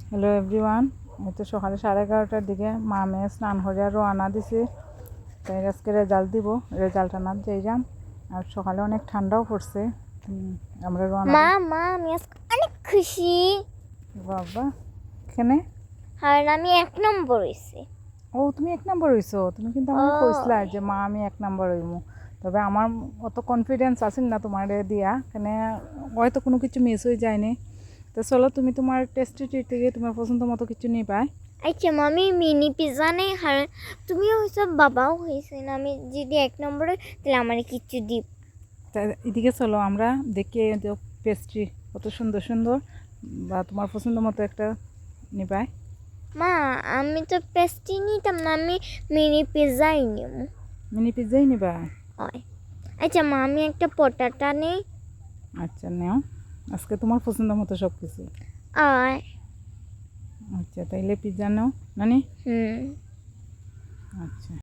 Hello everyone, এই তো সকালে 11:30টার দিকে মা মেয়ে স্নান করে রওনা দিছে। তাই আজকে রেজাল্ট দিব, রেজাল্ট আনার যাইলাম। আর সকালে অনেক ঠান্ডাও পড়ছে। আমরা রওনা মা মা আমি আজকে অনেক খুশি, বাবা এখানে। কারণ আমি 1 নম্বর হয়েছি। ও তুমি 1 নম্বর হইছো? তুমি কিন্তু আমাকে কইছিলা যে মা আমি 1 নম্বর হইমু। তবে আমার অত কনফিডেন্স আছিল না তোমার দিয়া, কেন হয়তো কোনো কিছু মিস হয়ে যায়নি। তো চলো তুমি তোমার টেস্টি ট্রিট থেকে তোমার পছন্দ মতো কিছু নিবা। আচ্ছা মামি, মিনি পিৎজা নেই? কারণ তুমিও হয়েছো, বাবাও হয়েছে না। আমি যদি 1 নম্বর হই তাহলে আমার কিছু দিব। তা এদিকে চলো আমরা দেখি পেস্ট্রি কত সুন্দর সুন্দর, বা তোমার পছন্দ মতো একটা নিবাই। মা আমি তো পেস্ট্রি নিতাম না, আমি মিনি পিৎজাই নিব। মিনি পিৎজাই নিবা? হয়। আচ্ছা মা আমি একটা পটাটা নেই। আচ্ছা নেও, আজকে তোমার পছন্দ মতো সব কিছু। আয়। আচ্ছা তাইলে পিৎজা নাও নানি। হুম। আচ্ছা।